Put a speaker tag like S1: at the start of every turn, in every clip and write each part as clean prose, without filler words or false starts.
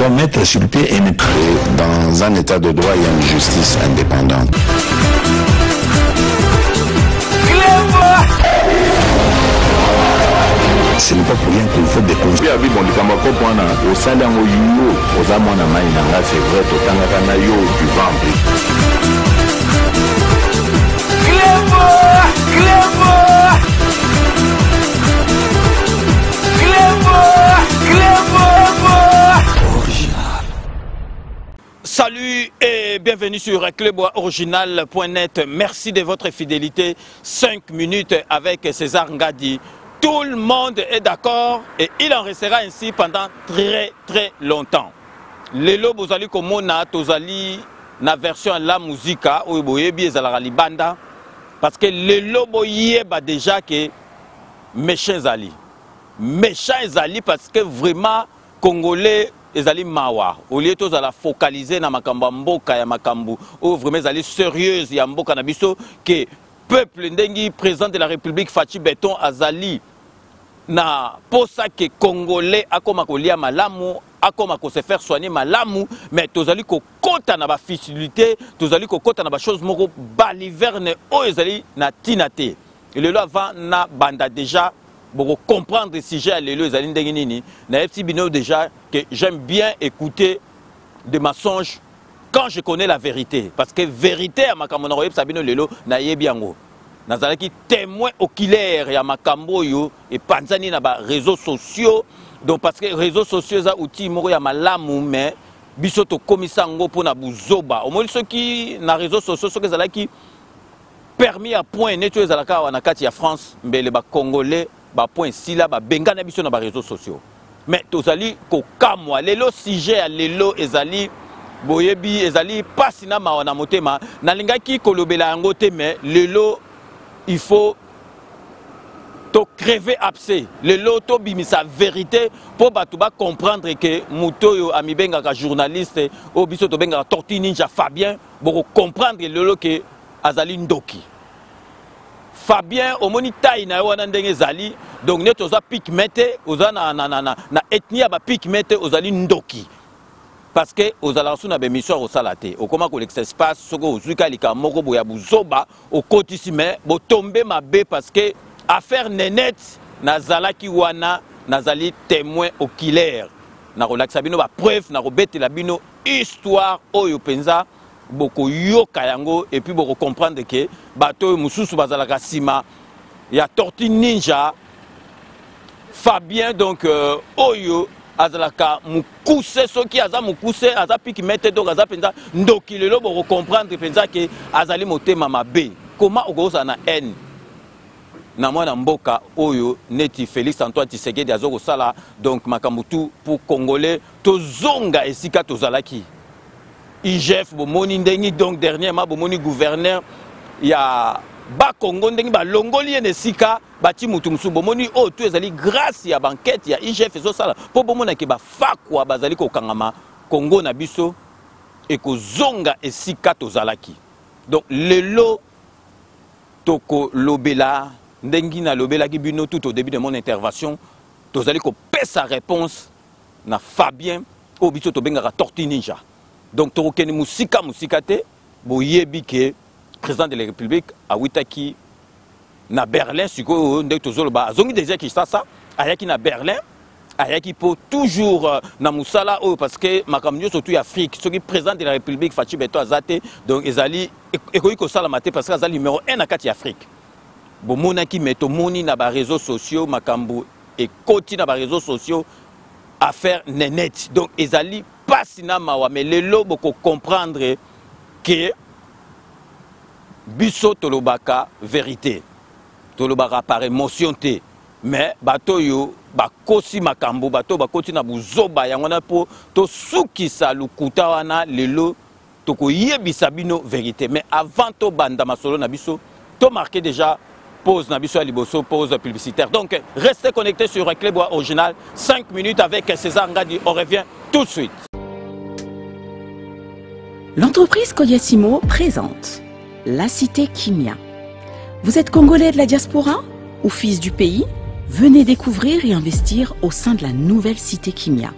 S1: doit mettre sur le pied et mettre. Dans un état de droit, il y a une justice indépendante. Ce n'est pas pour rien qu'il faut des conseils.
S2: Salut et bienvenue sur cluboriginal.net. Merci de votre fidélité. 5 minutes avec César Ngadi. Tout le monde est d'accord et il en restera ainsi pendant très longtemps. Lelo bozali komona tozali na version la musica ou boyebi ezalaka libanda parce que lelo boyeba déjà que méchant zali. Méchant zali parce que vraiment congolais ezali mawa au lieu de la focaliser na makambo mboka ya makambo ou vraiment ezali sérieuse ya mboka na biso que peuple ndengi président de la République Fachi Beton azali na posa que congolais akoma kolia malamu akoma ko se faire soigner malamu mais tozali ko kota na ba facilité tozali ko kota na ba chose moko baliverne o ezali na tinate et le avant na banda déjà pour comprendre le sujet les lois ezali ndenge nini na FC Bino déjà que j'aime bien écouter des mensonges quand je connais la vérité parce que vérité à makambo na FC Bino lelo na yebiango nazalaki témoin oculaire ya makambo yo et panzani na ba réseaux sociaux donc parce que réseaux sociaux za outil moko ya malamu mais biso to komisa ngo pona buzoba au moins ceux qui na réseaux sociaux ceux qui zalaki permis à point neto ezalaka wana kati ya France mbele ba congolais ba point sila ba bengana biso na ba réseaux sociaux mais tozali ko kamwa lelo sujet ya lelo ezali boyebi ezali pasi na mawana motema nalingaki kolobela yango te mais lelo il faut to crever abcès le loto bimisa vérité pour batuba comprendre que mutoyo amibenga ka journaliste o biso to benga torti ninja Fabien pour comprendre le lo que azali ndoki Fabien omoni taille na wana ndenge zali donc net oza pigmenté oza na ethnie ba pigmenté ozali ndoki parce que ozala suna be mission au salate au comment que l'espace soko ozuka lika moko boya buzoba au kotissime bo tomber mabe parce que affaire nenette nazalaki wana nazali témoin oculaire na relaxa bino ba preuve na robete la bino histoire oyo penza boko yoka yango et puis boko comprendre que bato mususu bazalaka sima ya torti ninja Fabien donc oyo azalaka mukuse soki aza mukuse aza piki mete donc aza penza ndoki lelo boko comprendre penza que azali motema mabe comment okoza na haine na mwana mboka oyo neti Félix Antoine Tshisekedi azoko sala donc makambutu pour congolais tozonga esika tozalaki IGF bomoni ndengi donc dernièrement bomoni gouverneur ya ba Congo ndengi ba longoli esika bati mutu musu bomoni o tu ezali grâce ya banquette ya IGF ezo sala po bomona ke ba fakwa bazali ko kangama Congo na biso et ko zonga esika tozalaki donc lelo toko lobela ndengi na lobela ki bino tout au début de mon intervention tozali ko pesa réponse na Fabien o biso to benga torti ninja donc tokeni musika te boyebi ke président de la République a witaki na Berlin siko ndek tozoloba azongi déjà ki ça ayaki na Berlin ayaki pour toujours na musala o parce que makamnyo surtout Afrique ce qui président de la République Fachi Beton azate donc ezali ekoyi ko sala maté parce que azali numéro 1 na kati Afrique bomona ki meto moni na ba réseaux sociaux makambo et koti na ba réseaux sociaux affaire nenet donc ezali pas sinama wa mais lelo boko comprendre que biso tolobaka vérité tolobaka par émotion te mais bato yo bakosi makambo bato bakoti na buzoba yango na po to sukisa lukuta wana lelo toko yebisa bino vérité mais avant to banda masolo na biso to marqué déjà pause na biso liboso pause publicitaire donc restez connectés sur Clébois Original 5 minutes avec César Ngadi on revient tout de suite.
S3: L'entreprise Koyasimo présente la cité Kimia. Vous êtes congolais de la diaspora ou fils du pays? Venez découvrir et investir au sein de la nouvelle cité Kimia.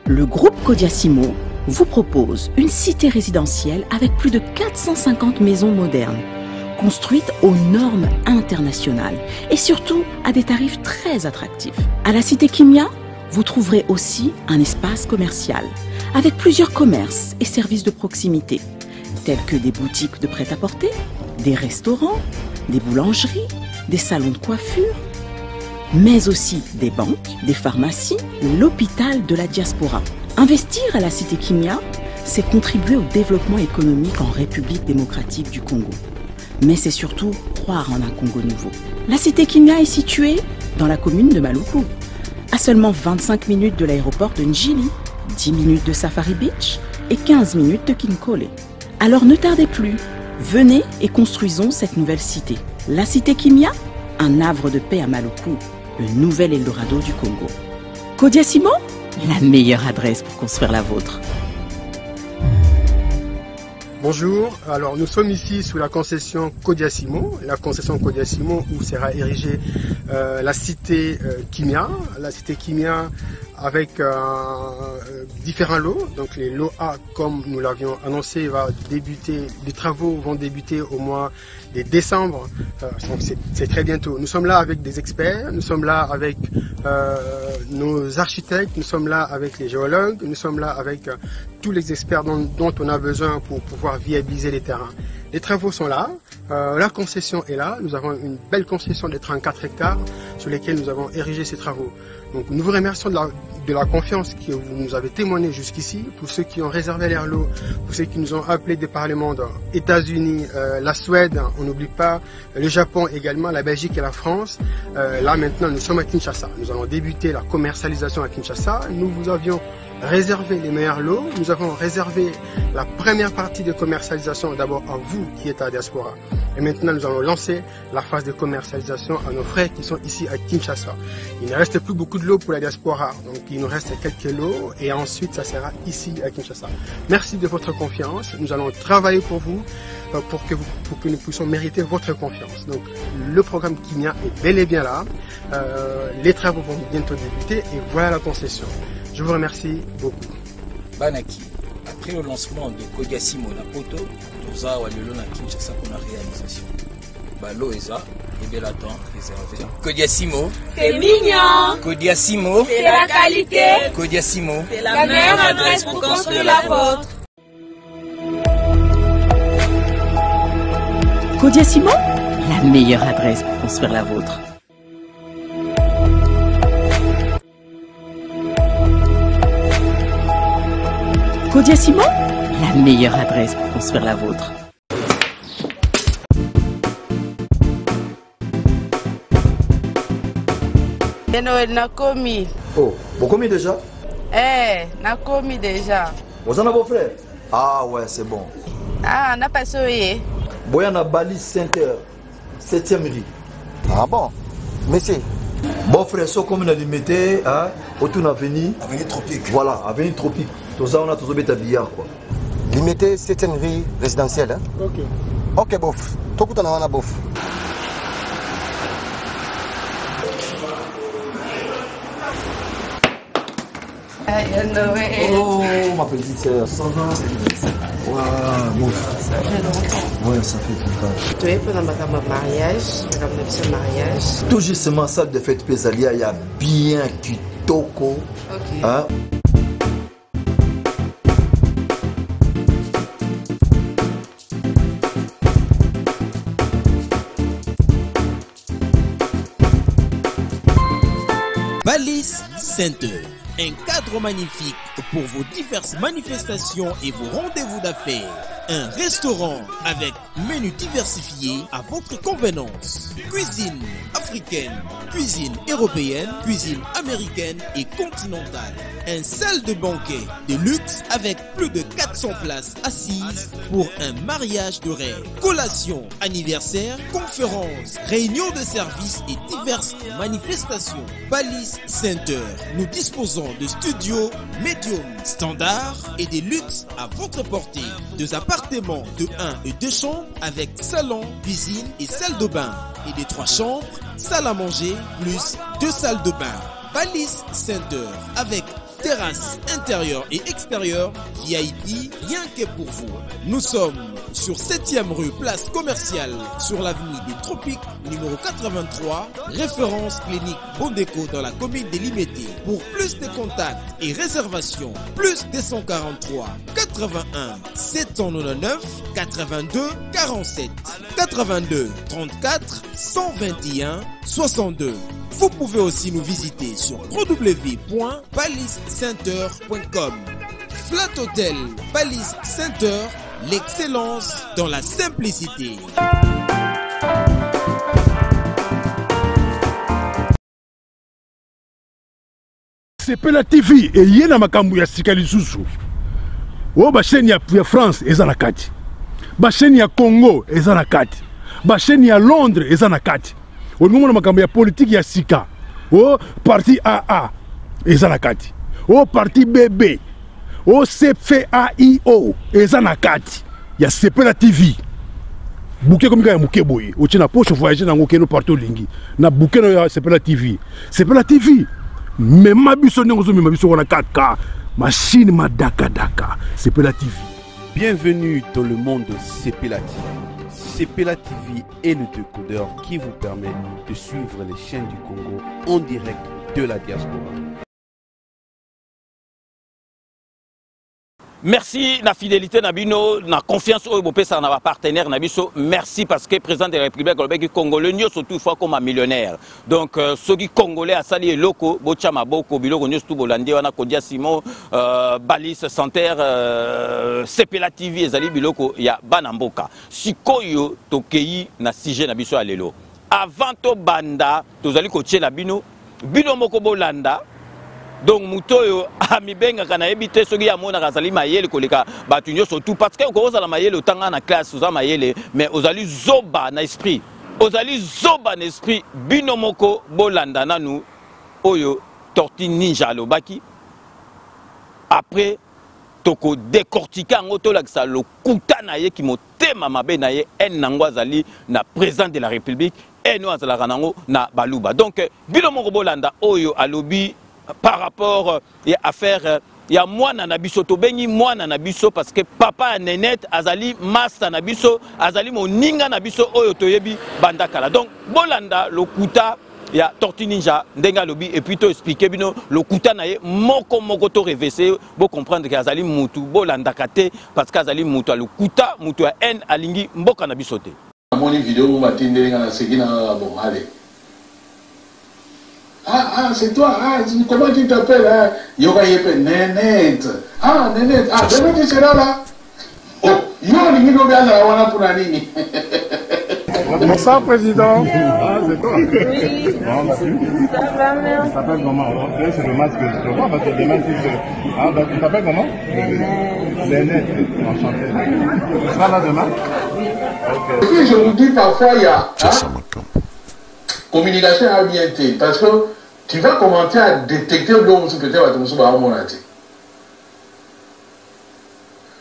S3: Le groupe Codiasimo vous propose une cité résidentielle avec plus de 450 maisons modernes, construites aux normes internationales et surtout à des tarifs très attractifs. À la cité Kimia, vous trouverez aussi un espace commercial avec plusieurs commerces et services de proximité, tels que des boutiques de prêt-à-porter, des restaurants, des boulangeries, des salons de coiffure, mais aussi des banques, des pharmacies, l'hôpital de la diaspora. Investir à la cité Kimia, c'est contribuer au développement économique en République démocratique du Congo. Mais c'est surtout croire en un Congo nouveau. La cité Kimia est située dans la commune de Maluku, à seulement 25 minutes de l'aéroport de Njili, 10 minutes de Safari Beach et 15 minutes de Kinkole. Alors ne tardez plus, venez et construisons cette nouvelle cité. La cité Kimia, un havre de paix à Maluku, le nouvel Eldorado du Congo. Codiasimo, la meilleure adresse pour construire la vôtre.
S4: Bonjour, alors nous sommes ici sous la concession Codiasimo, où sera érigée la cité Kimia. La cité Kimia avec différents lots. Donc les lots A, comme nous l'avions annoncé, les travaux vont débuter au mois de décembre. Donc c'est très bientôt. Nous sommes là avec des experts, nous sommes là avec nos architectes, nous sommes là avec les géologues, nous sommes là avec tous les experts dont on a besoin pour pouvoir viabiliser les terrains. Les travaux sont là, la concession est là, nous avons une belle concession de 34 hectares sur lesquels nous avons érigé ces travaux. Donc nous vous remercions de la confiance que vous nous avez témoignée jusqu'ici, pour ceux qui ont réservé leur lot, pour ceux qui nous ont appelés des parlements des États-Unis, la Suède, on n'oublie pas, le Japon également, la Belgique et la France. Là maintenant nous sommes à Kinshasa, nous allons débuter la commercialisation à Kinshasa. Nous vous avions réservé les meilleurs lots, nous avons réservé la première partie de commercialisation d'abord à vous qui êtes à la diaspora. Et maintenant nous allons lancer la phase de commercialisation à nos frères qui sont ici à Kinshasa. Il ne reste plus beaucoup de lots pour la diaspora, donc il nous reste quelques lots et ensuite ça sera ici à Kinshasa. Merci de votre confiance, nous allons travailler pour vous, pour que nous puissions mériter votre confiance. Donc le programme Kimia est bel et bien là, les travaux vont bientôt débuter et voilà la concession. Je vous remercie beaucoup.
S5: Banaki, après le lancement de Codiasimo na poto, toza walelo na Kinshasa pour la réalisation. Balo eza et bel attend réservé. Codiasimo,
S6: c'est mignon.
S5: Codiasimo,
S6: c'est la qualité.
S5: Codiasimo,
S6: c'est la meilleure adresse pour construire la vôtre.
S3: Codiasimo, la meilleure adresse pour construire la vôtre. Codiasimo, la meilleure adresse pour construire la vôtre.
S7: Noël n'a commis.
S8: Oh, vous commis déjà?
S7: N'a commis déjà.
S8: Vous en avez vos frères? Ah ouais, c'est bon.
S7: Ah, n'a pas soyé.
S8: Boyana Bali Center, 7e rue.
S9: Ah bon? Monsieur?
S8: Bon frère, ce comme on a limité, hein, autour de l'avenue.
S9: Avenue Tropique.
S8: Voilà, avenue Tropique. Tout ça, on a tous les billard quoi.
S9: Limité 7e rue résidentielle. Hein?
S4: Ok.
S9: Ok, bof. Tout le monde a bof.
S8: Oh, ma petite sœur, ça va? Ouais, bof. Ouais, ça fait tout
S7: Tu es pour un mariage, un mariage.
S8: Tout justement, salle de fête Pésalia, il y a bien Kitoko.
S7: Ok.
S8: Hein?
S10: Ballis Center, un cadre magnifique pour vos diverses manifestations et vos rendez-vous d'affaires. Un restaurant avec menu diversifié à votre convenance. Cuisine africaine, cuisine européenne, cuisine américaine et continentale. Un salle de banquet de luxe avec plus de 400 places assises pour un mariage de rêve. Collation, anniversaire, conférences, réunions de services et diverses manifestations. Ballis Center, nous disposons de studios médium standard et des luxes à votre portée. Deux appartements de 1 et 2 chambres avec salon, cuisine et salle de bain. Et des 3 chambres, salle à manger plus 2 salles de bain. Ballis Center avec terrasse intérieure et extérieure, VIP, rien que pour vous. Nous sommes sur 7e rue, place commerciale, sur l'avenue des Tropiques, numéro 83, référence clinique Bondeko dans la commune de Limete. Pour plus de contacts et réservations, plus 243 81 799 82 47 82 34 121 62. Vous pouvez aussi nous visiter sur www.paliscenter.com. Flat Hotel Palace Center, l'excellence dans la simplicité.
S11: Sepela TV et yena makambu ya sika lisusu. O ba chaîne ya France eza na kati. Ba chaîne ya Congo eza na kati. Ba chaîne ya Londres eza na kati. O ngomona makambu ya politique ya sika. O parti AA eza na kati. O parti BB. O CFAIO eza na kati. Ya Sepela TV. Bouquet comme ya muke boye. O tina poche voyager na ngokeno partout lingi. Na bouquet no ya Sepela TV. Sepela TV. Mais ma biso n'engozo ma biso wana 4K machine ma daka Sepela TV.
S12: Bienvenue dans le monde de Sepela TV. Sepela TV est le décodeur qui vous permet de suivre les chaînes du Congo en direct de la diaspora.
S2: Merci na fidélité nabino na confiance au bopesa na partenaire nabiso. Merci parce que président de la République le Congolais nyo surtout fois comme un millionnaire. Donc ceux qui congolais a sali loko bochama boko biloko nyo tout bolandi wana Kodia Simon Balise Santerre Sepela TV ezali biloko ya banamboka. Sikoyo tokei na sujet nabiso alelo. Avant to banda tozali kotie la bino moko bolanda. Donc mutoyo amibenga kana ebite soki ya mona kazali mayele koleka batu nyo surtout parce que ko la mayele otanga na classe oza mayele mais ozali zoba na esprit bino moko bolanda nanu oyo Torti Ninja lobaki après toko décortiquer ngoto la ça le kuta na ye ki motema mabe na ye en nango azali na président de la République et no azala kanango na baluba. Donc bino moko bolanda oyo alobi par rapport à faire il y a moi nanabiso to bengi moi nanabiso parce que papa Nenette azali master nabiso azali moninga nabiso oyo toyebi bandakala. Donc bolanda lokuta ya Torti Ninja ndenga lobi et puis to expliquer bino lokuta na ye moko to reverser bo comprendre que azali mutu bolanda kate parce que azali mutu lokuta mutu ya en alingi mboka nabiso te.
S13: Moni vidéo matindelinga na sekina bon allez. Ah, c'est toi, comment tu t'appelles, hein? Yoga Yepe, Nenette. Ah, Nenette, demain tu seras là. Oh, yo, ni no bien là, on a pour la ligne.
S4: Bonsoir, président.
S14: Ah, c'est toi?
S6: Oui. Ça va, merci.
S14: Tu t'appelles comment? C'est le masque que je te vois parce que demain tu te... Ah, donc tu t'appelles comment? Nenette. Enchanté. Tu seras là demain?
S6: Oui.
S14: Ok.
S13: Et puis je vous dis parfois, il y a... communication a bien été parce que tu vas commencer à détecter l'homme qui peut-être à mon avis.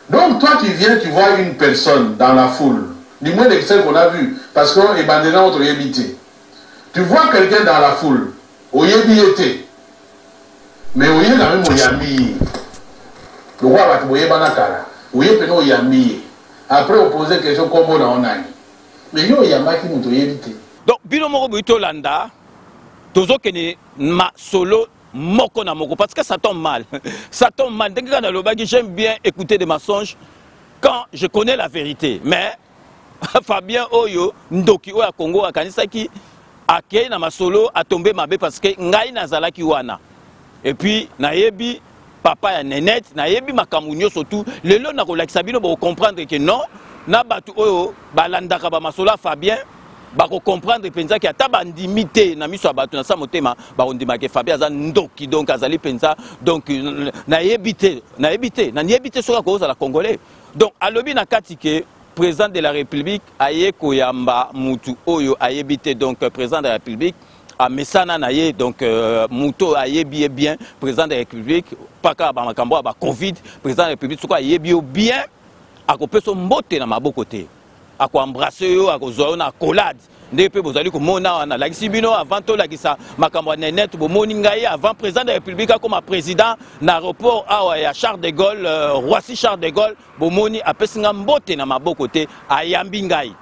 S13: Donc toi tu viens, tu vois une personne dans la foule, du moins de celle qu'on a vue, parce qu'on est bandé dans notre habité. Tu vois quelqu'un dans la foule, au yébiété, mais au yé quand même au yami. Le roi va te voyer banakara, au yé peno yami. Après on posait question comme on a en aïe. Mais yo yama qui nous yébité.
S2: Donc bino moko buito landa tozo kene ma solo moko na moko parce que ça tombe mal. Ça tombe mal. Dès que dans le bagage j'aime bien écouter des mensonges quand je connais la vérité. Mais Fabien Oyo Ndoki Oya Congo akanisaki akei na masolo a tombé mabe parce que ngai nazalaki wana. Et puis nayebi papa ya Nenette nayebi makamunyo surtout lelo na kolakisa bino bo comprendre que non na batu oyo balandaka ba masolo Fabien bako comprendre penza ki ata bandimité na miso abatu na sa motema ba ondima ke Fabien aza ndoki donc azali penza donc na yebité soka ko za la congolais donc alobi na katike président de la République aye koyamba mutu oyo ayebité donc président de la République a mesana na ye donc muto ayebi bien président de la République paka ba makambo ba Covid président de la République soka ayebi bien akopeso mbote na maboko te. embrasser yo akozwa na accolade ndenge pe bozali komona wana lakisi bino avant to lakisa makambo net bomoni ngai avant président de la République comme président na aéroport awa ya Charles de Gaulle Roissy Charles de Gaulle bomoni apesinga mbote na maboko te ayambi ngai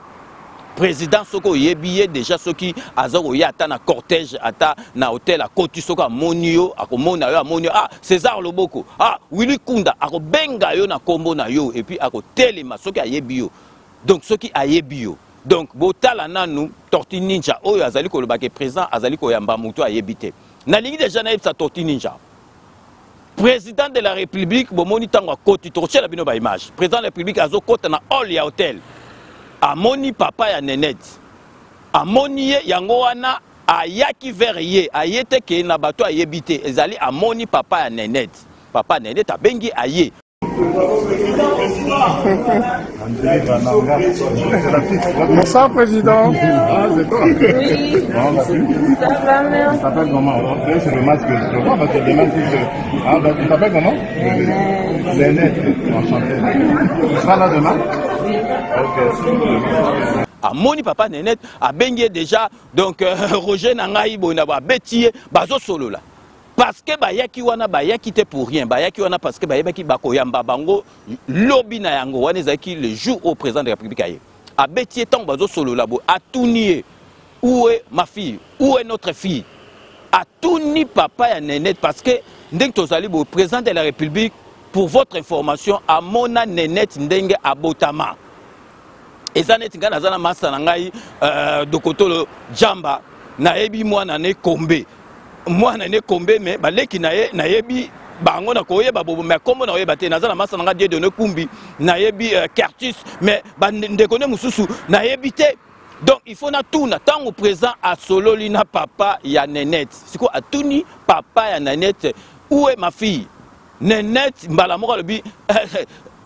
S2: président soko yebiye déjà soki azoko yata na cortège ata na hôtel à Côte soko amoni yo akomona yo amoni ah César Loboko ah Willy Kunda akobenga yo na kombo na yo et puis akotelema soki ayebi yo donc soki ayebi yo donc botala nanu Tortue Ninja oyo azali koloba ke président azali koyamba mutu ayebite na lingi déjà na sa Tortue Ninja président de la République bomoni tango Côte torchela bino ba image président de la République azokota na hall ya hôtel amoni papa ya Nenette amoni ye yango wana ayaki vers ye ayete ke na bato ayebite ezali amoni papa ya Nenette papa Nenette abengi aye
S14: Bonsoir président.
S6: Ah, c'est toi. Oui. Ça va, merci.
S14: Tu t'appelles comment? C'est le masque que je vois parce que demain c'est... Ah, bah, tu t'appelles comment? Zénette. Enchanté. Tu seras là demain?
S6: Oui.
S14: Ok.
S2: Amoni papa Nenette a bengi déjà donc Roger Nangaï Bonaba Bétier bazo solo là parce que bayaki wana bayaki te pour rien bayaki wana parce que bayaki bakoyamba bango lobby na yango wana ezaki le jour au président de la République aye a Bétier tant bazo solo là bo atunier où est ma fille où est notre fille atuni papa ya Nenette parce que ndeng tozali bo président de la République pour votre information a mona Nenette ndenge abotama ezaneti nga nazana masa na ngai dokotolo jamba nayebi mwana ne kombe me baleki nayebi bango na koyeba bobo me kombo na oyeba te nazana masa na ngai die donné kumbi nayebi Curtis mais ndekone mususu nayebi te donc il faut na tuna tango présent à sololi na papa ya Nenette siko atuni papa ya Nenette où est ma fille Nenette mbala moko lobi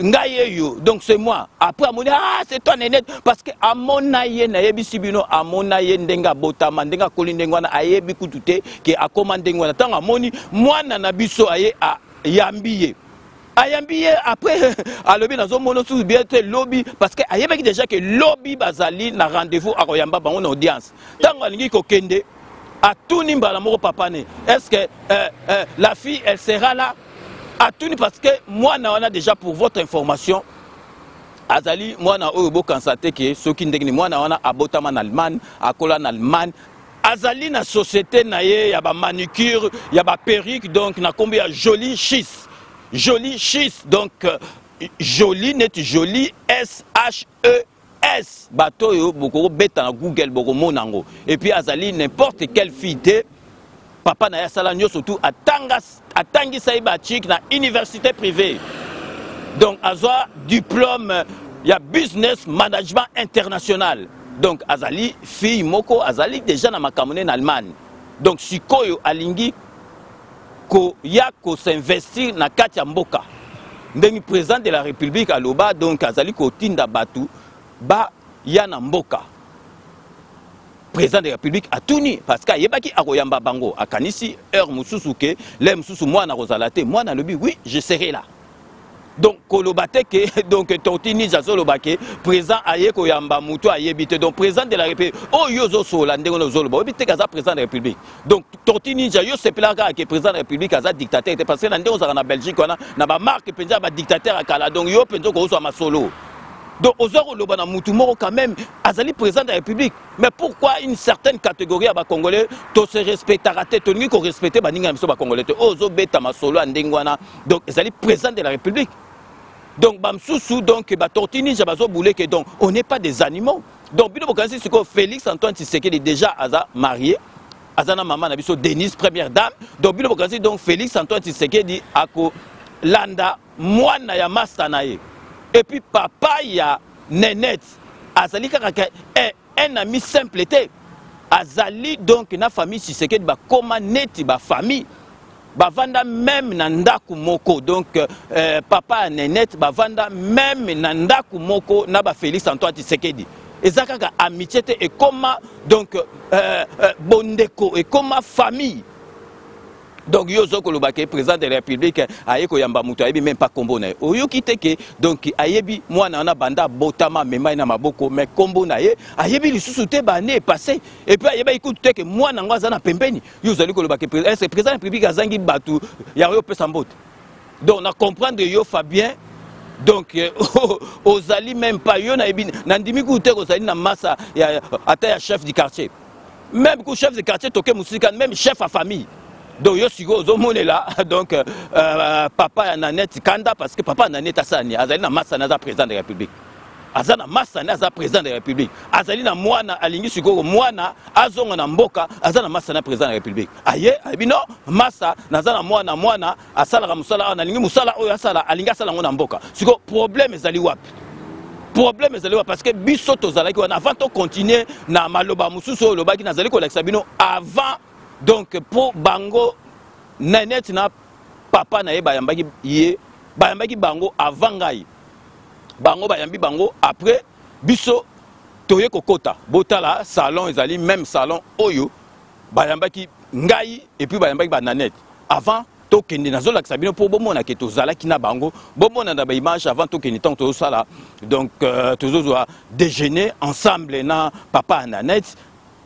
S2: Ngayeyo, donc c'est moi. Après, on dit, ah, c'est toi, Nenette. Parce que à mon aïe, naïebi sibino, à mon aïe, ndenga botama, ndenga kolindengwana, aïebi kutute, qui a commandé ngwana. Tant à moni, moi, nanabiso aïe à yambiye. À yambiye, après, à lobby, dans un mono sous bien lobby, parce que aïebi déjà que lobby bazali na rendez-vous à Royamba, dans une audience. Tant à l'ingi kokende, à tout nimba la moro papane. Est-ce que la fille, elle sera là? À tout parce que moi, on a déjà pour votre information, Azali, moi, on a constaté que ce qui est moi, on a abotama en Allemagne, à Cola en Allemagne. Azali, na société, il y a des manucure, il y a des perruques, donc, il y a combien joli schiste. Joli schiste, donc, joli, net joli, S-H-E-S. Bateau, yo, beaucoup, bête dans Google, beaucoup, monango. Et puis, Azali, n'importe quelle fille, papa na ya sala nyo surtout atangi saïba chik na université privée donc azwa diplôme ya business management international donc azali fille moko azali déjà na makamone en Allemagne donc sikoyo alingi ko ya ko s'investir na kati ya mboka ndenge président de la République aloba donc azali ko tinda batu ba ya na mboka président de la République a tuni parce qu'il y a qui akoyamba bango a kanisi heure mususuke le mususu moi na rozalate moi na lobi oui je serai là donc kolobate que donc Tortue Zolobake président aye koyamba mutu ayebite donc président de la République oh yozo sola ndengo no zoloba obite kaza président de la République donc Tortue Ninja yo sepelaka que président de la République kaza dictateur parce que na ndengo za na Belgique wana na ba marque penza ba dictateur akala donc yo penzo ko so masolo. Donc, aux heures où l'on a moutoumoro quand même, Azali président de la République. Mais pourquoi une certaine catégorie à Congolais, to se respecte à rater, to n'y qu'on respecte, bah n'inga miso Congolais, ozo beta masolo andengwana. Donc, Azali président de la République. Donc, bamsousou donc bah Tortue Ninja bazo boulé que donc on n'est pas des animaux. Donc, bino bokansi c'est que Félix Antoine Tshisekedi déjà aza marié. Azana maman nabiso Denise première dame. Donc, bino bokansi donc Félix Antoine Tshisekedi ako landa mwana ya mastanaye. Et puis papa ya Nenette Azali kaka un ami simple était Azali donc na famille Tshisekedi ba koma neti ba famille ba vanda même na ndaku moko donc papa Nenette ba vanda même na ndaku moko na ba Félix Antoine Tshisekedi ezaka amitié et comment donc bondeko et comment famille Donc yozo kolobake président de la République ayeko yamba muto ayebi même pas kombo na ye. Oyo kiteke donc ayebi mwana na banda botama mema na maboko mais kombo na ye ayebi lisusu te ba ne passé et puis ayeba ikutu te que mwana ngwa na pembeni yozo kolobake président de la République azangi batu ya yo pesa mbote. Donc on a comprendre yo Fabien donc ozali même pas yo na yebi nandimi kuté ozali na massa ya ata ya chef du quartier. Même que chef de quartier toke musika même chef à famille. Donc yo sigo ozomone là donc papa ya Nanette Kanda parce que papa Nanette asani azali na massa na za président de la République. Azana massa na za président de la République. Azali na mwana alingi sigo mwana azonga na mboka azana massa na président de la République. Aye abino massa na za na mwana asala ka musala na lingi musala oyo asala alinga asala ngona mboka. Sigo problème ezali wapi? Problème ezali wapi parce que biso tozalaki wana avant to continuer na maloba mususu lobaki nazali ko lakisa bino avant. Donc pour bango Nanette na papa na ye bayambaki bango avant ngai bango bayambi bango après biso toye kokota botala salon ezali même salon oyo bayambaki ngai et puis bayambaki ba Nanette avant tokende nazola kisabino pour bomona ke tozalaki na bango bomona na ba image avant tokende tant tozosala donc tozozwa déjeuner ensemble na papa Nanette.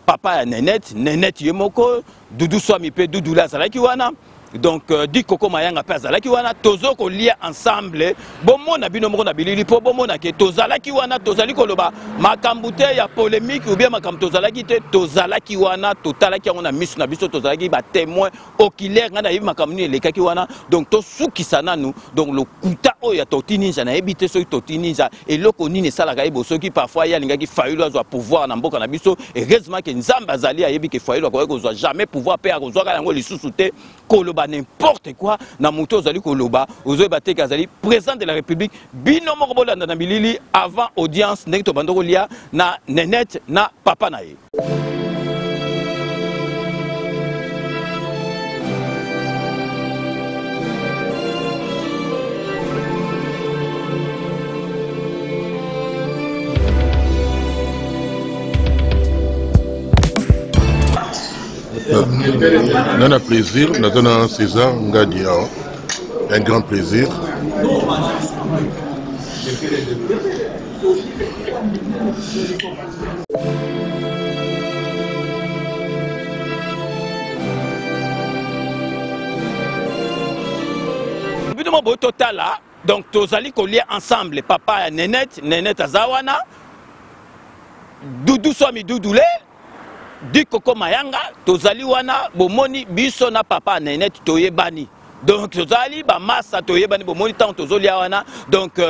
S2: Papa ya Nanette yemoko Doudou Swami pe Doudou la zalaki wana donc di Koko Mayanga pe zalaki wana tozo ko lia ensemble bomona bino moko na bilili po bomona ke tozalaki wana tozali koloba makambute ya polémique ou bien makam tozalaki te tozalaki wana totalaki on a misu na biso tozalaki ba témoin oculaire ngana yibi makamuni elekaki wana donc to sukisana nous donc le kuta oya totininja na ebité so totininja et loko nini sala ka ebo soki parfois ya lingaki faulu azwa pouvoir na mboka na biso et heureusement que nzamba azali ayebi ke faulu ko zo jamais pouvoir pe akozwa ka yango lisusu te koloba n'importe quoi na muto zali koloba ozo baté kazali président de la République bino moko bolanda na bilili avant audience ndenge to bandoko lia na Nanette na papa na ye.
S15: On a plaisir, nous avons César Ngadia, un grand plaisir.
S2: Total là, donc tous allez coller ensemble, papa et Nanette Azawana, Doudou Swami Doudoulé. Di Koko Mayanga tozali wana bomoni biso na papa Nanette toyebani donc tozali ba massa toyebani bomoni tant tozolia wana donc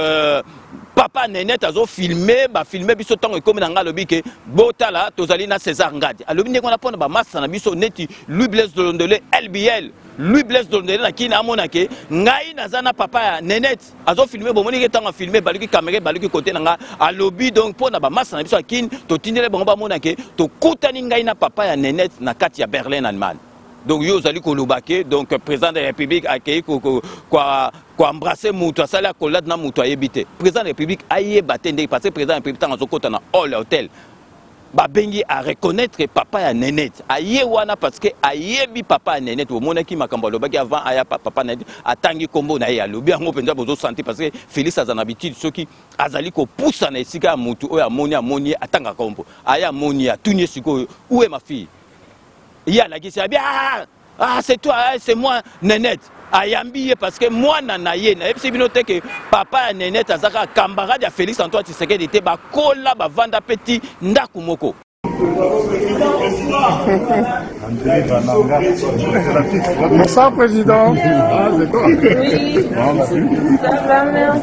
S2: papa Nanette azo filmer ba filmer biso tant ekomi na ngalo bike botala tozali na César Ngadi alobi ndeko na pona ba massa na biso neti Louis Blaise Dolondele LBL Louis Blaise Dolondele na kina amona ke ngai nazana papa ya Nanette azo filmer bomoni ke tant filmer baluki caméra baluki côté na nga alobi donc pona ba massa na biso akine to tindele bango ba mona ke to kutani ngai na papa ya Nanette na kati ya Berlin Allemagne. Donc yo zali kolobake donc président de la République akei quoi embrasser mutu asala kolade na mutu ayebite président de la République ayebate ndenge parce que président de la République tango zokota na all hotel ba bengi à reconnaître papa ya Nanette aye wana parce que ayebi papa ya Nanette au monaki makambo lobaki avant aya papa Nanette atangi kombo na ye alobi yango penza bozo santé parce que Félix azana habitude soki azali ko poussa na esika mutu oyo amoni atanga kombo aya moni atunye siko où est ma fille. Il y a la qui s'est bien c'est toi, c'est moi, Nanette. Ayambi parce que moi nanaye na epsi binote que papa Nanette azaka camarade ya Félix Antoine Tshisekedi était ba kola ba vanda petit ndaku moko.
S14: Bonsoir président. Ah, c'est toi.
S6: Oui. Ça va, merci.
S14: Tu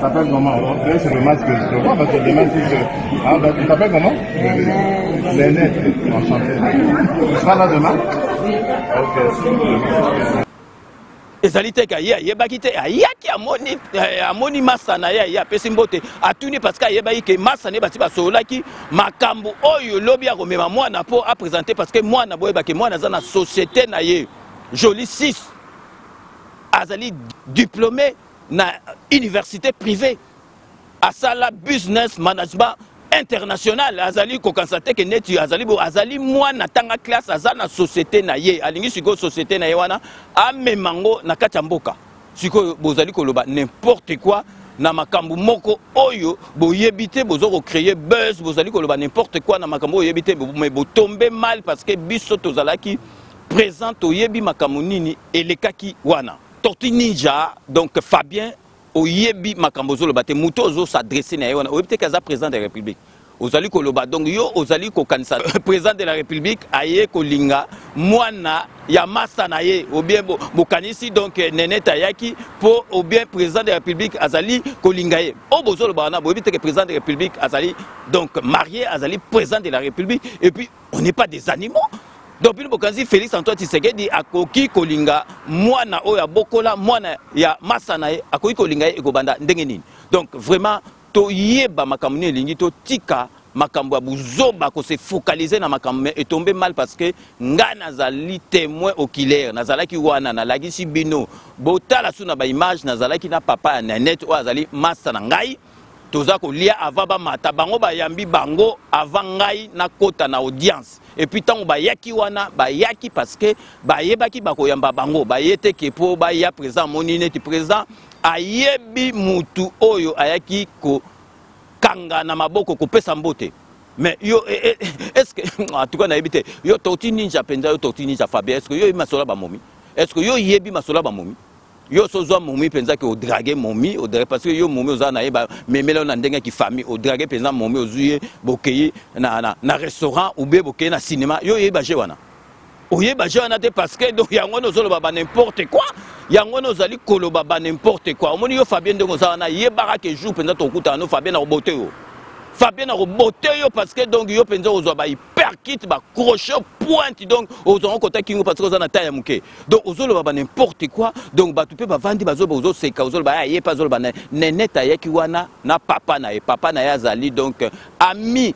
S14: t'appelles comment? C'est le masque que je te vois parce que demain c'est... Ah, bah, tu t'appelles comment? Nanette. Enchanté. Tu seras là demain?
S6: Oui.
S14: Ok.
S2: ezali ka ye yebaki te ayaki amoni massa na ye apesi mbote atuni parce que ayebaki ke massa ne bati basolaki makambo oyo lobi ya komema mwana po a présenter parce que mwana boyebaki mwana aza na société na ye Joli 6 azali diplômé na université privée asala business management international azali ko constate que neti azali mwana tanga classe azana société na ye alingi siko société na ye wana amemango na kati ya mboka siko bozali koloba n'importe quoi na makambu moko oyo boyebite bozo créer buzz bozali koloba n'importe quoi na makambu oyebite mais botombe mal parce que biso tozalaki présent oyebi makambu nini elekaki wana Tortue Ninja donc Fabien oyebi makambo zolo bate muto ozo s'adresser na yona oyebite kaza président de la République ozali koloba donc yo ozali ko kanisa président de la République aye kolinga mwana ya masa na ye ou bien bokanisi donc neneta yaki pour ou bien président de la République azali kolinga ye o bozolo bana oyebite que président de la République azali donc marié azali président de la République et puis on n'est pas des animaux. Donc, Bokanzi Félix Antoine Tshisekedi akoki kolinga mwana oya bokola mwana ya masanae akoki kolinga ekobanda ndenge nini. Donc vraiment to yeba makambo ni elingi to tika makambo ya buzoba ko se focaliser na makambo et tomber mal parce que nga nazali témoin oculaire nazalaki wana nalaki si bino botala suna ba image nazalaki na papa na net o azali masana ngai toza ko lia avant ba mata bango ba yambi bango avant ngai na kota na audience. Et puis tant ba yaki wana ba yaki parce que ba yebaki ba ko yamba bango ba yete ke po ba ya présent monine ti présent ayebi mutu oyo ayaki ko kanga na maboko ko pesa mbote. Mais yo est-ce que en tout cas na yebite yo Tortue Ninja penza yo Tortue Ninja Fabien est-ce que yo masola ba momi est-ce que yo yebi masola ba momi yo sozo momi penza ke o draguer momi o draguer parce que yo momi oza na yeba memela na ndenga ki famille o draguer penza momi ozuye bokeye na restaurant ou be bokeye na cinéma yo yeba je wana o yeba je wana te parce que donc yango nozolo ba n'importe quoi yango nozali koloba ba n'importe quoi omoni yo Fabien ndongo za wana yeba ke jour penza to kuta no Fabien na robote yo Fabien a roboté parce que donc yo penza ozwa ba hyper kit ba crochet pointe donc ozwa kota kingo parce que ozana taille muke donc ozolo ba n'importe quoi donc ba tu peux ba vandi bazo ozo seka ozolo ba ye pas ozolo ba neneta yaki wana na papa na ya zali donc ami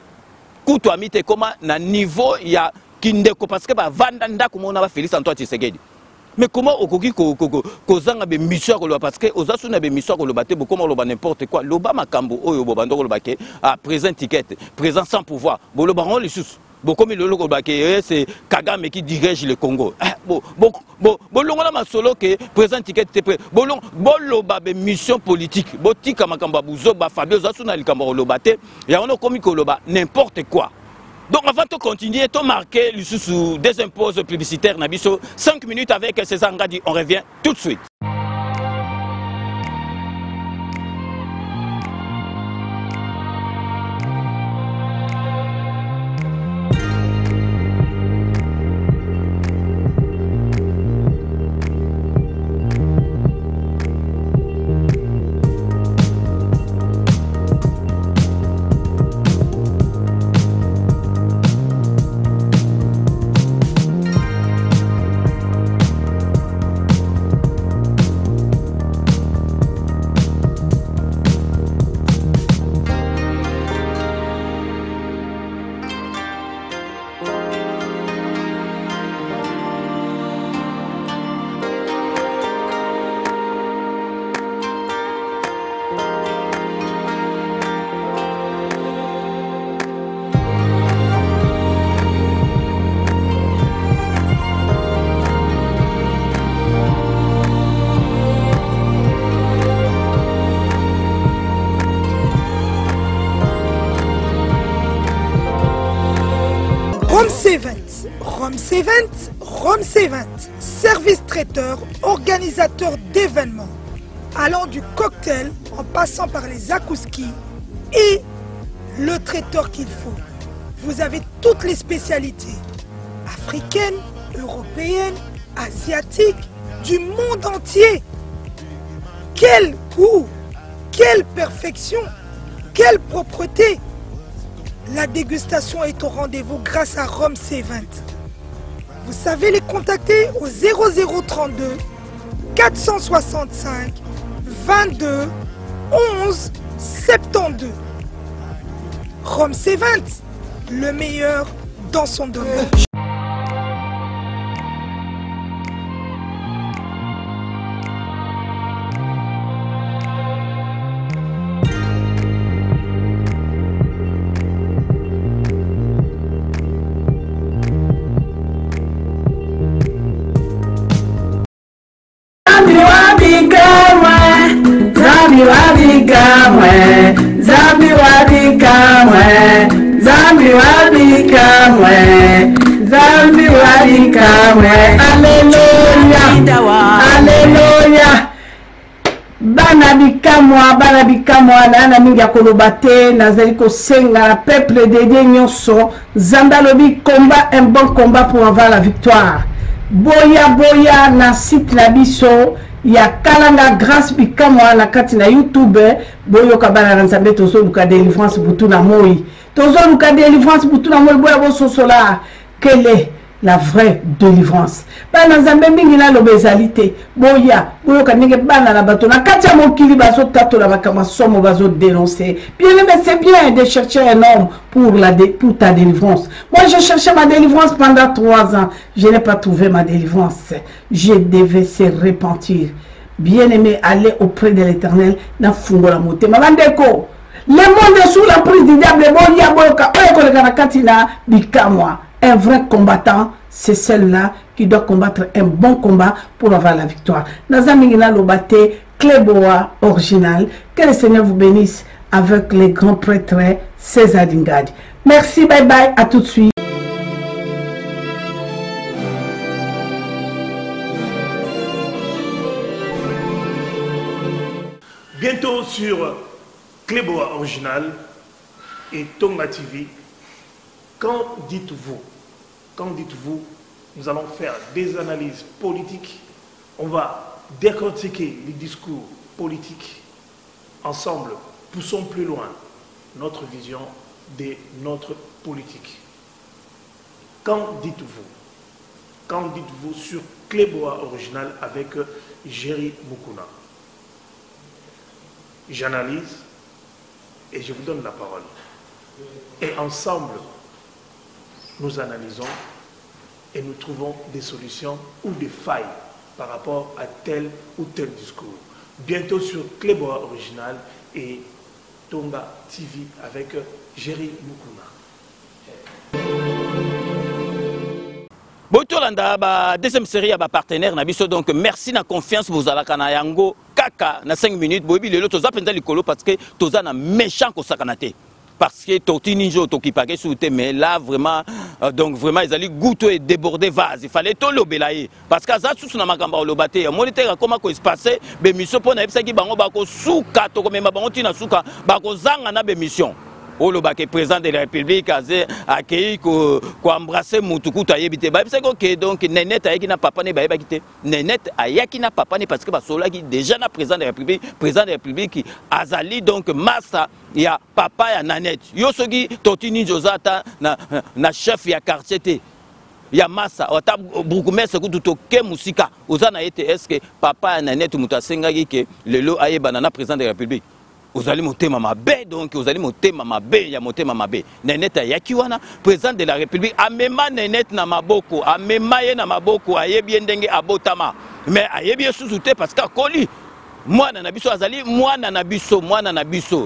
S2: kuto ami te koma na niveau ya kindeko parce que ba vanda ndako mona ba Félix Antoine Tshisekedi. Mais comment okoki kozanga be mission ko parce que ozasu na be mission ko lobaté comment loba n'importe quoi loba makambo oyo bobando ko lobake à présent ticket présent sans pouvoir bo loba on les sous bo comme le logo lobake c'est Kagame qui dirige le Congo bo longola masolo que présent ticket bo loba be mission politique bo tika makambo buzo ba Fabio ozasu na likambo lobaté ya on komi ko loba n'importe quoi. Donc avant de continuer, de marquer le sous des impôts publicitaires, Nabiso, 5 minutes avec César Ngadi, on revient tout de suite. Rome C20, service traiteur, organisateur d'événements, allant du cocktail en passant par les akouskis et le traiteur qu'il faut. Vous avez toutes les spécialités, africaines, européennes, asiatiques, du monde entier. Quel goût, quelle perfection, quelle propreté. La dégustation est au rendez-vous grâce à Rome C20. Vous savez les contacter au 0032 465 22 11 72. Rome C20, le meilleur dans son domaine.
S16: Zambi wadikamwe, Zambi wadikamwe, Alléluia, Alléluia. Bana bikamwa na mingi akoloba te nazali kosenga na peuple de Dieu nyonso Nzambe alobi combat un bon combat pour avoir la victoire. Boya na site na biso ya kalanga grâce bikamwa na kati na YouTube boyo kabana na Nzambe tozo luka délivrance butu na moi. Tozo luka délivrance butu na moi boya boso sola kele la vraie délivrance. Bana Nzambe mingi na lobezalité boya boyo kanenge bana na bato na kati ya mokili bazo tato la makama somo bazo dénoncer. Bien aimé, c'est bien de chercher un homme pour ta délivrance. Moi je cherchais ma délivrance pendant 3 ans, je n'ai pas trouvé ma délivrance. Je devais se repentir. Bien aimé, aller auprès de l'Éternel na fungola motema bandeko. Le monde est sous la prise du diable boya boyoka oyeko na katina bikamwa. Un vrai combattant, c'est celle-là qui doit combattre un bon combat pour avoir la victoire. Nazamingina Lobate, Cléboa original. Que le Seigneur vous bénisse avec les grands prêtres César Dingadi. Merci, bye bye, à tout de suite.
S17: Bientôt sur Cléboa original et Tonga TV. Quand dites-vous, nous allons faire des analyses politiques, on va décortiquer les discours politiques. Ensemble, poussons plus loin notre vision de notre politique. Quand dites-vous sur Cléboa original avec Jerry Mukuna. J'analyse et je vous donne la parole. Et ensemble, nous analysons et nous trouvons des solutions ou des failles par rapport à tel ou tel discours. Bientôt sur Cléboa original et Tonga TV avec Jerry Mukuna.
S2: Botolanda, deuxième série à partenaire Nabiso, donc merci na confiance vous ala kana yango kaka na 5 minutes bobi lelo toza penza likolo parce que toza na méchant ko sakanate. Parce que Torti Ninja Tokipake souté, mais là vraiment, donc vraiment ils allaient goûter et déborder vase. Il fallait tout l'obélayer. Parce que ça, tout ce n'a pas l'obélayer. Moi, il était comment il se passait, mais mission pour n'avoir qui bango bako souka, to comme ma bango tina souka, bako zanga na mission. Oh le baké président de la République a accueilli ko embrasser Mutuku tayebité. Bah c'est que donc Nénet a qui n'a papa ne ba quitté. Nénet a qui n'a papa ne parce que basola qui déjà na président de la République azali donc massa ya papa ya Nanette. Yo sogi totini jozata na chef ya quartier te. Ya massa ota bourgmestre ku tutoke musika. Ozana été est-ce que papa ya Nanette mutasenga ki lelo ayeba na président de la République. Vous allez monter ma bé, donc vous allez monter ma bé, il y a monté ma bé. Nénet Yakiwana, président de la République, a même Nénet na maboko, a même na maboko, a bien dengue abotama. Mais a bien sous-souté parce qu'à Koli, moi nanabiso azali, moi nanabiso.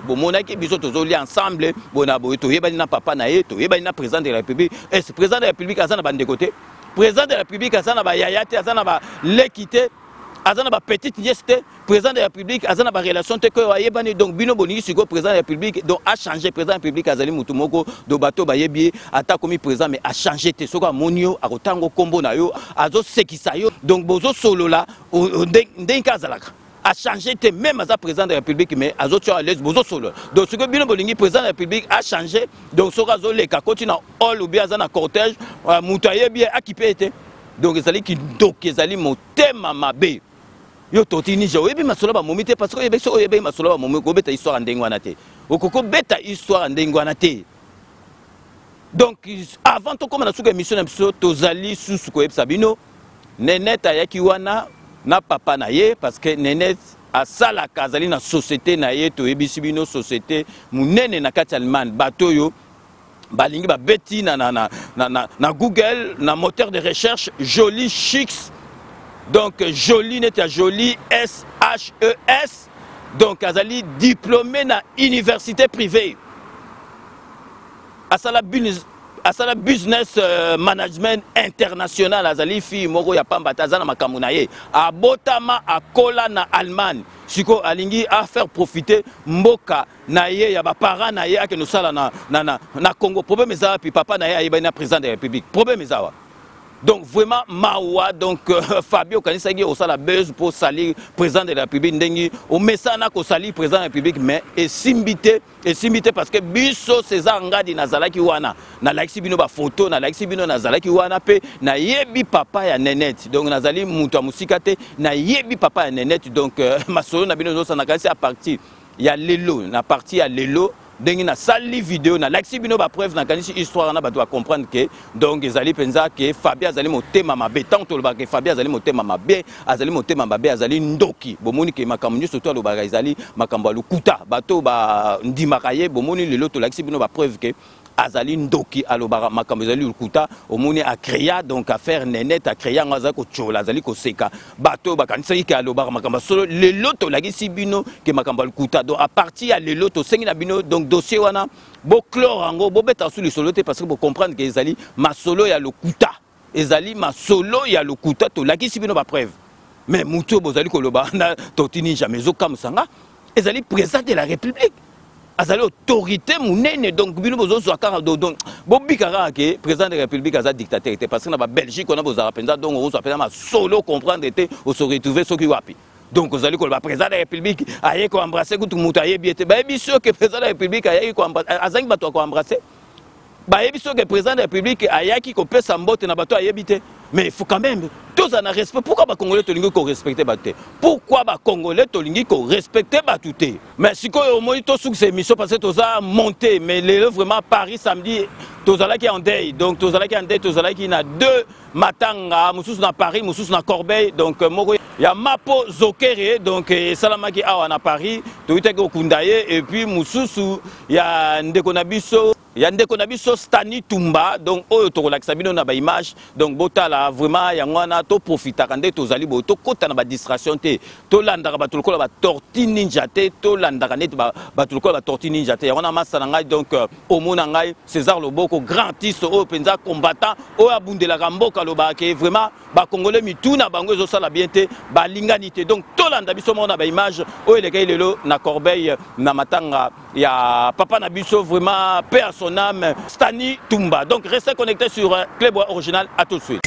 S2: Bon, mon aki biso tozoli ensemble, bon aboto, yebani na papa na yeto, yebani na président de la République. Et ce président de la République a ça na bande côté. Président de la République a ça na ba yayate, a ça na ba l'équité. Azana ba petite nièce, président de la République, azana ba relation te ko yebani donc bino boni siko président de la République donc a changé président de la République azali mutumoko do bato ba yebi ata komi président mais a changé te soko monio a kotango kombo na yo azo sekisa yo donc bozo solo la ndenka zalaka a changé te même à président de la République mais azo tu à l'aise bozo solo donc ce que bino bolingi président de la République a changé donc soko azo le ka continue all ou bien azana cortège mutaye bien équipé était donc ezali ki donc ezali motema mabe. Yo totini jo ebi masolo ba momite parce que yebe so yebe masolo ba momi ko beta histoire ndengwana te okoko beta histoire ndengwana te donc avant to comme na suka émission na biso tozali susu ko yebisa bino Nénet ayaki wana na papa na ye parce que Nénet asala kazali na société na ye to yebisi bino société munene na kati Allemagne bato yo balingi ba beti na Google na moteur de recherche Joli Chicks. Donc Jolie n'est Jolie SHES. Donc azali diplômé na université privée. Asala asala business management international azali fi moko ya pamba tazana makambo na ye abotama akola na Allemagne siko alingi a faire profiter mboka na ye ya ba parents na ye ake no sala na Congo. Problème eza puis papa na ye ayeba na président de la République. Problème eza wa. Donc vraiment mawa donc Fabio kanisagi au sala buzz pour salir président de la République ndengi au mesana ko salir président de la République mais et simbité parce que biso César Ngadi nazalaki wana na laiksi bino ba photo na laiksi bino nazalaki wana pe na yebi papa ya Nenette donc nazali mutu musika te na yebi papa ya Nenette donc masolo na bino zo na kasi à partir ya lelo na partie ya lelo dengi na sali vidéo na laksi bino ba preuve na kanisi histoire na ba doit comprendre que donc ezali penza que Fabien azali motema mabe tant to ba que Fabien azali motema mabe azali ndoki bomoni ke makambo nyo surtout lo ba ezali makambo lukuta bato ba ndimakaye bomoni lelo to laksi bino ba preuve que azali ndoki alobara makambo ezali lukuta omoni a créa donc à faire Nenette a créa ngaza ko chola azali ko seka bato bakanisa ki alobara makambo solo lelo to lagisi bino ke makambo lukuta donc à partir ya lelo to sengi na bino donc dossier wana bo clore ngo bo beta sous le solo te parce que bo comprendre que ezali masolo ya lukuta ezali masolo ya lukuta to lagisi bino ba preuve mais muto bozali ko loba na totini jamais zo comme sanga ezali président de la République azali autorité munene donc bino bozo zwaka donc bobikara ke président de la République aza dictateur était parce que na ba Belgique on a bozara penza donc on soit ma solo comprendre était on se retrouver soki wapi donc ozali ko ba président de la République aye ko embrasser ko tout mutu aye biete ba biso que président de la République aye ko embrasser azangi bato ko embrasser ba biso que président de la République ayaki ko pesa mbote na bato aye bité mais il faut quand même tous en respect. Pourquoi les Congolais tolingi ko respecter baté? Pourquoi les Congolais tolingi ko respecter batouté? Mais si ko au moins to sous ces émissions parce que tous a monté mais les vraiment Paris samedi tous là qui en deuil donc tous là qui en deuil tous là qui na deux matanga mususu na Paris mususu na Corbeil donc moko ya Mapo Zokere donc salamaki awa na Paris to iteke okundaye et puis mususu ya ndeko na biso ya ndeko na biso Stani Tumba donc oyo to relaxa bino na ba image donc botala vraiment ya ngwana to profita kande to zali bo to kota na ba distraction te to landaka ba tulukola ba tortue ninja te to landaka net ba tulukola ba tortue ninja te ya ngwana masana ngai donc omona ngai César Loboko grand artiste oyo penza combattant oyo abundela mboka loba ke vraiment ba congolais mituna bango zo sala bien te ba linganité donc to landa biso mona ba image oyo le kay lelo na Corbeil na matanga ya papa na biso vraiment paix à son âme Stani Tumba donc restez connectés sur Clébois Original à tout de suite.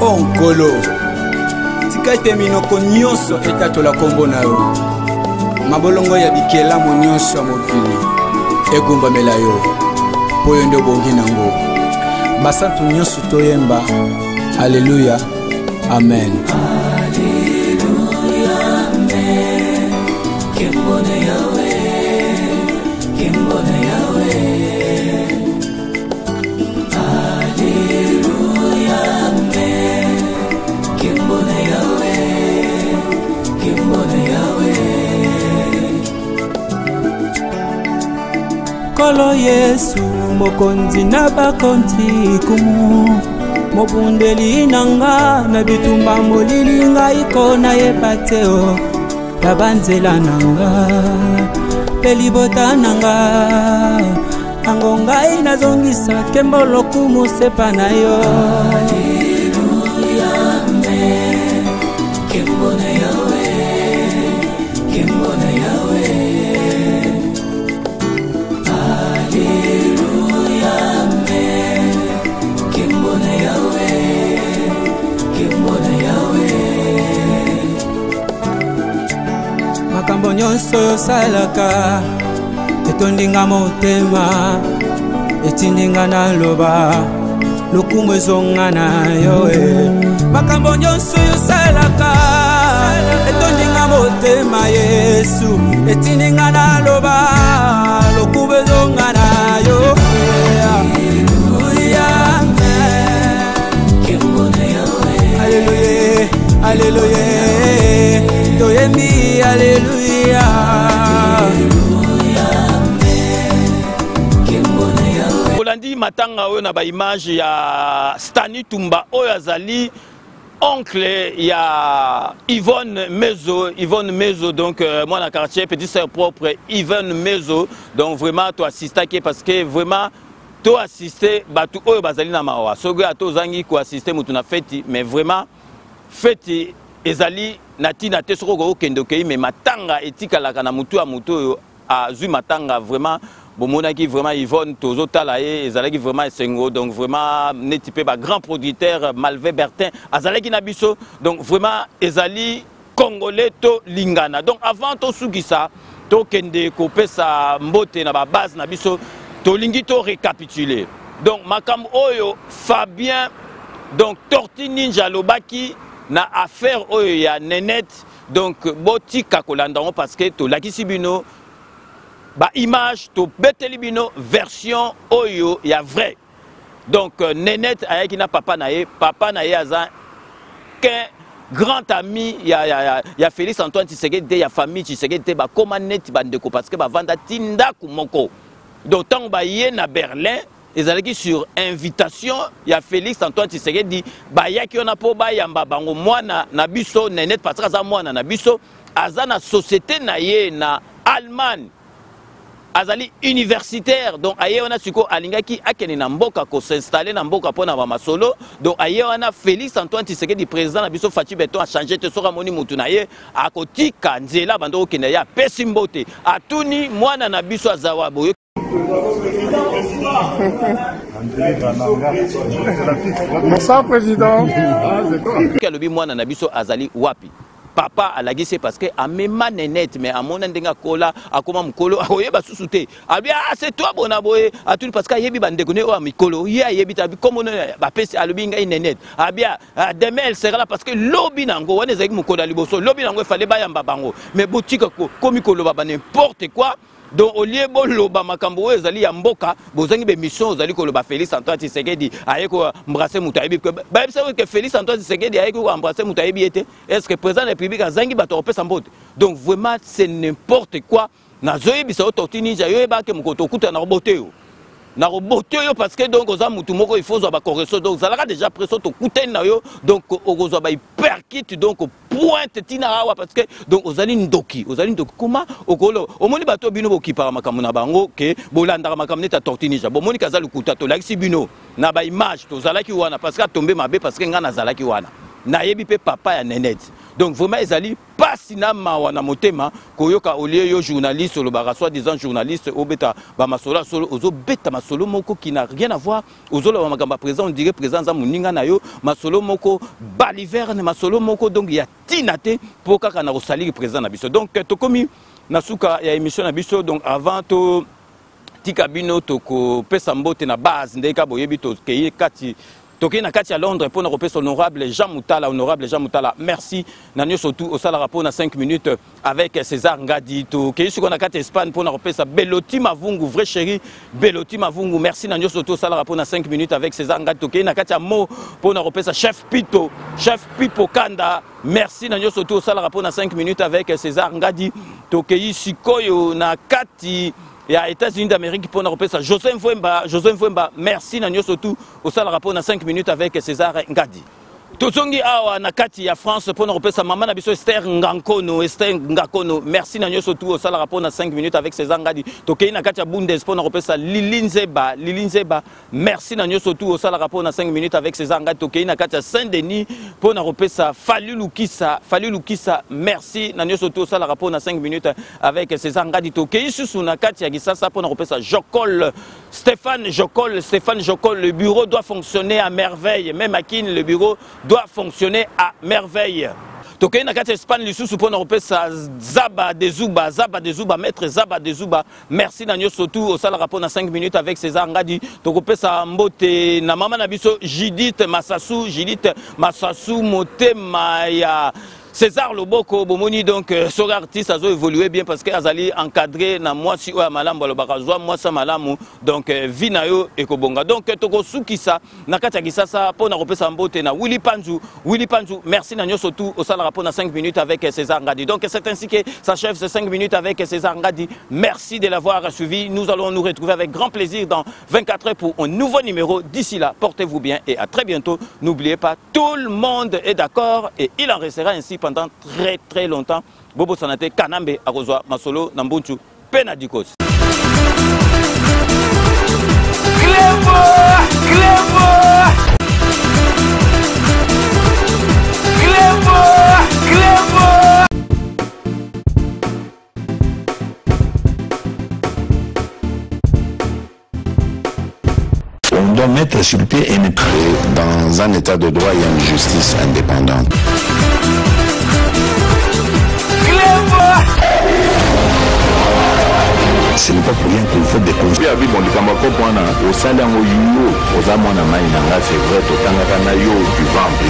S18: Onkolo tika ete minoko nyonso etatola kombo na yo mabolongo ya bikelamu nyonso ya mokili egumbamela yo po yo nde obongi nango basantu nyonso toyemba alleluya amen alleluya amen kembone yawe kembone yawe Kolo Yesu mokonzi na bakonzi kumu mobundeli nanga na bitumba molili ngai kona yepateo tabanzela nanga pelibota nanga ango ngai nazongisa kembolo kumusepa na yo Alleluia amen kembona yawe kembona yawe Alleluia amen kembona yawe kembona yawe makambo nyonso yosalaka etondinga motema etindinga na loba lokumu ezonga na yo makambo nyonso yosalaka etondinga motema Yesu etindinga na loba lokumu ezonga na yo Alleluia kembona yawe Alleluia Alleluia toyembi Alleluia
S2: Olandi matanga oyo na ba image ya Stani Tumba oyo azali oncle, il y a Yvonne Mezo, donc moi dans le quartier, petit sœur propre, Yvonne Mezo, donc vraiment tu assistes parce que vraiment tu assistes, tu es basali na mawa, sogo à tous zangi qui assistent mutu na fête, mais vraiment fête ezali natina te soko kendo kei mais matanga etika la kana mutu a mutu a zu matanga vraiment bomonaki vraiment Yvonne tozo talaye ezalaki vraiment esengo donc vraiment netipé ba grand producteur Malvé Bertin azalaki na biso donc vraiment ezali congolais to lingana donc avant to sukisa to kende kopesa mbote na ba base na biso to lingi to récapituler donc makam oyo Fabien donc Torti Ninja lobaki na affaire oyo ya Nenette donc botika kolandango parce que to lakisi bino ba image to beteli bino version oyo ya vrai donc Nenette ayaki na papa na ye aza qu'un grand ami ya Félix Antoine Tshisekedi ya famille Tshisekedi ba koma net bandeko parce que ba vanda tinda kumoko donc tant ba ye na Berlin ezalaki sur invitation ya Félix Antoine Tshisekedi ba yaki ona po ba yamba bango mwana na biso Nenette parce que aza mwana na biso aza na société na ye na Allemagne azali universitaire donc aye wana siko alingaki akene na mboka ko s'installer na mboka pona ba masolo donc aye wana Félix Antoine Tshisekedi président na biso Fachi Beton a changé te soka moni mutu na ye akotika nzela bando okenda ya pesimbote atuni mwana na biso azawa boyo
S4: Bonsoir président.
S2: Kalobi mwana na biso azali wapi papa alagisi parce que amema Nenette mais amona ndenga kola akoma mukolo akoyeba susute abia c'est toi bona boye atuni parce que yebi bandeko ne o mikolo ye yebi tabi comme ba pesi alobi ngai Nenette abia demain elle sera là parce que lobi nango wana ezaki mukolo liboso lobi nango fallait ba yamba bango mais botika ko komikolo ba n'importe quoi. Donc au lieu boloba makambo ezali ya mboka bozangi be mission ezali koloba Félix Antoine Tshisekedi ayeko embrasser mutayibi ba ebisa que Félix Antoine Tshisekedi ayeko embrasser mutayibi était est-ce que président de la République azangi bato opesa mbote donc vraiment c'est n'importe quoi na zoyi bisa Torti Ninja yo eba ke mukoto kuta na robote na robote yo parce que donc oza mutu moko il faut zo ba correction donc zalaka déjà presso to kuten na yo donc ozo ba hyperkit donc pointe tina awa parce que donc ozali ndoki comment okolo omoni bato bino bokipa makambo na bango ke bolanda makambo neta Torti Ninja bomoni kaza lukuta to lakisi bino na ba image to zalaki wana parce que tomber mabe parce que ngana zalaki wana na yebi pe papa ya Nenette donc vraiment ezali pas sinama wana motema koyoka olie yo journaliste le bara soi-disant journaliste obeta ba masolo solo ozo beta masolo moko qui n'a rien à voir ozo la makamba présent on dirait présent za muninga na yo masolo moko baliverne masolo moko donc ya tinate pour kaka na osali présent na biso donc to komi na suka ya émission na biso donc avant to tikabino to ko pesa mbote na base ndeka boyebi to keye kati Toké na kati à Londres pour nous repérer honorable Jean Moutala, merci. Nanyo surtout au salara pour 5 minutes avec César Ngadi. Toké sur na kati Espagne pour nous repérer Beloti Mavungu, vrai chéri, Beloti Mavungu, merci. Nanyo surtout au salara pour 5 minutes avec César Ngadi. Toké na kati à Mo pour nous repérer Chef Pipo Kanda, merci. Nanyo surtout au salara pour 5 minutes avec César Ngadi. Toké Sikoyo na kati et à États-Unis d'Amérique pour nous repérer Joseph Mvemba, merci Nanyo surtout au salle rapport dans 5 minutes avec César Ngadi. Tozongi awa na kati ya France pour nous repérer maman na biso Esther Ngakono, merci Nanyo surtout au salle rapport dans 5 minutes avec César Ngadi. Tokei na kati ya Bundes pour nous repérer Lili Nzeba, merci Nanyo surtout au salle rapport dans 5 minutes avec César Ngadi. Tokei na kati ya Saint-Denis pour nous repérer Fali Lukisa, merci Nanyo surtout au salle rapport dans 5 minutes avec César Ngadi. Tokei susu na kati ya Gisasa pour nous repérer Stéphane Jokol, le bureau doit fonctionner à merveille, même à Kin le bureau doit fonctionner à merveille. Toké na kati Espagne lisusu pour nous Zaba de Zuba, maître Zaba de Zuba, merci Nanyo surtout au salle rapport dans 5 minutes avec César Ngadi. Tokopesa mbote na mama na biso Judith Massassou Motema ya César Loboko bomoni donc sur artiste a évolué bien parce que azali encadré na moi si o malamu lo bakazwa moi sa malamu donc vinayo ekobonga donc toko sukisa na kati ya kisasa pona kopesa mbote na Willy Panzu merci na nyoso tout au sala rapport na 5 minutes avec César Ngadi. Donc c'est ainsi que s'achève ces 5 minutes avec César Ngadi. Merci de l'avoir suivi. Nous allons nous retrouver avec grand plaisir dans 24 heures pour un nouveau numéro. D'ici là, portez-vous bien et à très bientôt. N'oubliez pas, tout le monde est d'accord et il en restera ainsi pendant très longtemps. Bobo Sanate, Kanambe, Arozwa, Masolo, Nambunchu, Penadikos.
S1: On doit mettre sur pied et mettre dans un état de droit et une justice indépendante. Ce n'est pas pour rien qu'il faut des conseils. Au sein d'un Oyo, aux amants à Maïnanga, c'est vrai, au Tangakanayo, du ventre.